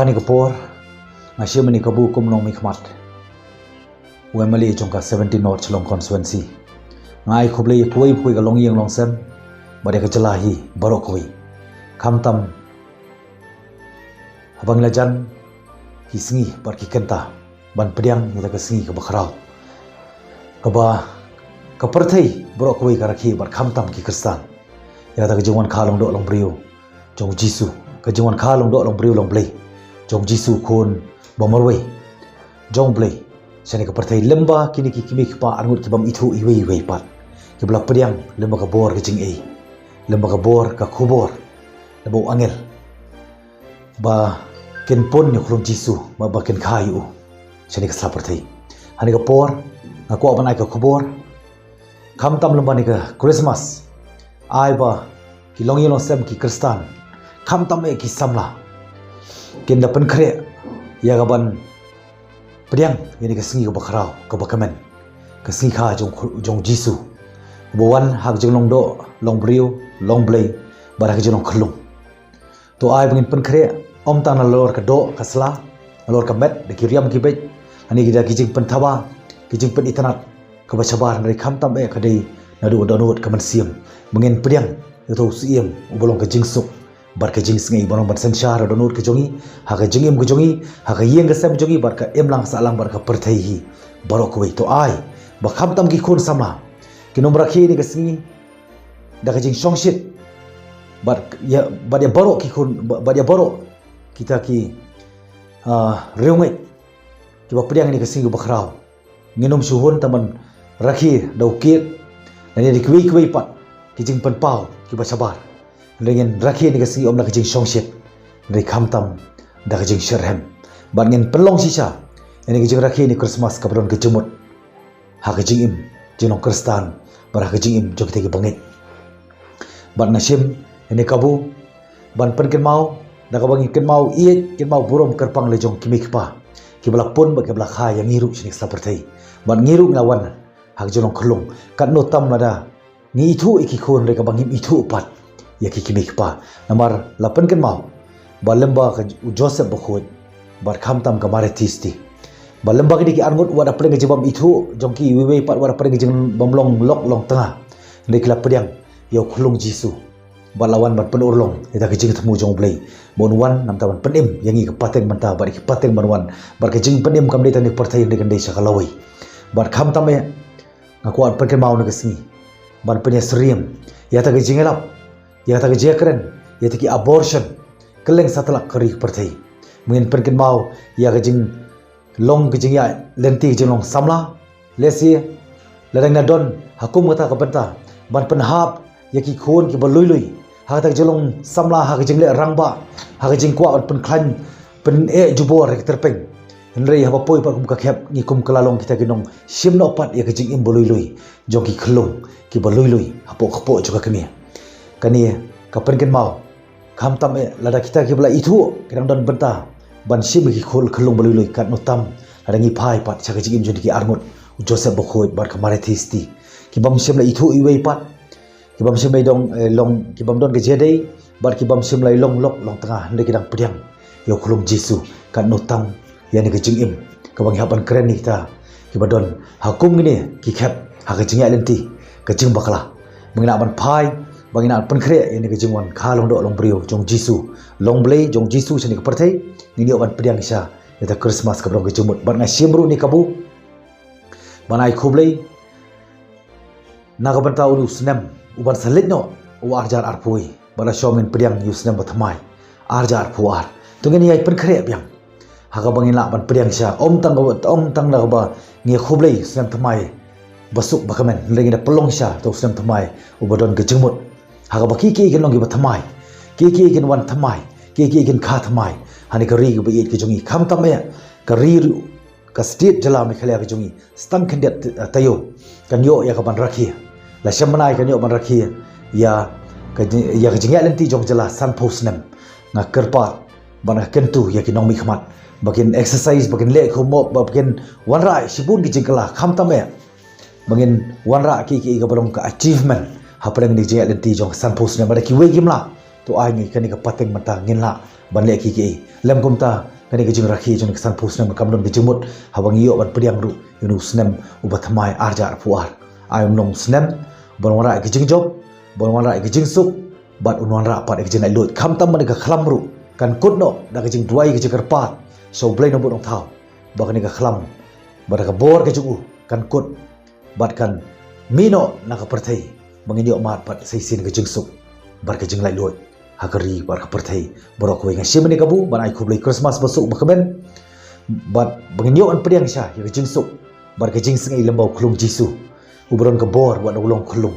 Hani kapor ngasih meni kabu kum long mikmat Wemali jongka 17 North Long Constituency ngai khublei pui ka long yeng long sem bade ka jelahi barokoi kamtam habang lajan hisngi bar ki kenta ban pediang kita ka singi ka bakhrau kaba ka perthei barokoi ka rakhi bar kamtam ki kristan ya ta ka jungwan khalong do long brio jong jisu ka jungwan khalong do long brio long blei jong jisu khon bomorwei jong blei sani ka perthei lemba kini ki kimi pa angut ki bam ithu iwei wei pat ki blak pediang lemba ka bor ka jing ei lemba ka bor ka khubor lebo angel ba ken pon ni khulung jisu ba ken khayu sani ka sa perthei hani ka por ngaku abanai ka khubor kham tam lemba ni ka Christmas ai ba ki long yelong sem ki kristan kham tam e ki samla ken da pen khre ya gaban pediang yani ka singi ka bakhrau ka bakamen ka singi kha jong jisu bowan hak jong long do long brio long blei bara ka jong khlung to ai bangin pen khre om tang na lor ka do ka sla lor ka met de kiriam ki bet ani gida ki jing pen thawa ki jing pen itanat ka bachabar ngai kham tam e ka dei na du donot ka man siam bangin pediang to siam ubolong ka jing suk bar ka jing sngai bonong ban sanchar donot ka jongi ha ka jingim ka jongi ha ka yeng ka sem jongi bar ka emlang salang bar ka perthei hi barokoi to ai ba kham tam ki khun sama ki nomra khi ni ka singi da ka jing songshit bar ya baro ki khun bar ya baro kita ki reungai ki ba pediang ni ka singi bakhrau nginom suhun taman rakhi daukit nani di kwi pat ki jing pan pau ki ba sabar dengan rakhi ni kasi om nak jing songshit dari kamtam dah jing sherhem ban ngin pelong sisa ini jing rakhi ni Christmas kabron ke jumut ha ke jing im jinong kristan bar ke jing im jog te ke bangit ban nasim ini kabu ban pen ken mau dah ka bangi ken mau iet ken mau burom kerpang le jong kimik pa ki balak pun ba ke balak ha yang ngiru sini seperti ban ngiru lawan ha jinong khlung kan no tam lada ni itu iki khon re ka bangi itu pat ya ki kimik pa namar lapan ken mau balemba ka Joseph bakhot bar kham tam ka mare tisti balemba ki angut wada preng jebam itu jongki wiwe pat wada preng jeng bomlong lok long tengah ndek la pediang yo khulung jisu balawan ban penur long ita ki jing temu jong blei bon wan nam taban penim yangi ka pateng manta bar ki pateng banwan bar ki jing penim kam dei tanik perthai ndek ndei sakalawai bar kham tam e ngaku an pen ken mau ne kasni ban penya seriam ya ta ki jingelap ya tak jekren ya tak abortion keleng satlak kari perthai mungkin perken mau ya kajing long kajing ya lenti kajing long samla lesi ladang nadon hakum kata kapenta ban penhap ya ki khon ki balui ha tak jelong samla ha kajing le rangba ha kajing kwa pen klan pen e jubor ki terpeng henrei ha bapoi pa kum ka khep ni kum kalalong kita kinong simno pat ya kajing im balui jong ki khlong ki balui hapo juga kami kani kapan ken mau kham tam e lada kita ki bla itu kedang don benta ban sim ki khol khlung balui kat notam lada ngi phai pat chaka jigim jodi ki arngot Joseph bakhoi bar kamare thisti ki bam sim la itu iwei pat ki bam sim lai dong long ki bam don ke jedei bar ki bam sim lai long lok long tengah ndek kedang pediang yo khulung jisu kat notam yani ke jingim ka bang haban keren ni ta ki badon hakum ngini ki khep ha ke jinga lenti ke jing bakla mengina ban phai bangina pen khre ini ke jingwan khalong do long brio jong jisu long blei jong jisu sini ke perthai ni oban pediang sha eta Christmas ka brong ke jumut ban ngai simru ni kabu banai khublei naga banta ulu snem uban saletno u arjar arpui bana shomin pediang yu snem bathmai arjar puar tungeni ai pen khre biang haga bangina ban pediang sha om tang na ba ngi khublei snem thmai basuk bakamen lengi da pelong sha to snem thmai ubadon ke jumut haga baki ki gen longi bathamai ki gen wan thamai ki gen kha thamai hani ka ri ba yet ki jongi kham tam ya ka ri ka state jala me khala ka jongi stang khendet tayo kan yo ya ka ban rakhi la shamnai kan yo ban rakhi ya ka jinga lenti jong jala san posnem nga kerpa ban kentu ya ki nong mi khmat bakin exercise bakin le khomo bakin wanrai sibun ki jingkala kham tam ya bangin wanra ki ka balong ka achievement hapreng ni je lenti jong san post ne mara ki we gimla to ai ngi kani ka pateng mata ngin la ban le ki lem kumta kani ke jing rakhi jong kesan pusnem kamdon ke jengmut hawang iyo ban pediang ru yunu snem ubat thamai arja puar ayom nong snem bon wara ke jing job bon wara ke jing suk bat unwan ra pat ke jing ai lot kham tam ban ke khlam ru kan kut no da ke jing duai ke jing pat so blai no bon thau ba kani ke khlam ba ka bor ke jugu kan kut bat kan mino na ka perthai bangin yo mat pat sai sin ke jing suk bar ke jing lai lot hagari bar ka perthai borok ko ngai simani kabu ban ai khublai Christmas basuk bakaben bat bangin yo an pediang sha ke jing suk bar ke jing singai lembau khulung jisu ubron ke bor wat ulong khulung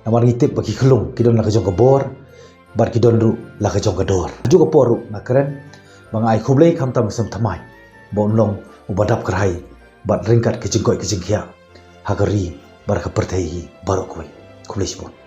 namar ngitip bagi khulung kidon la ke jong ke bor bar kidon ru la ke jong ke dor juga poru ngakren bang ai khublai kham tam sam thamai bon long ubadap krai bat ringkat ke jingkoi ke jingkhia hagari bar ka perthai barok ko khublai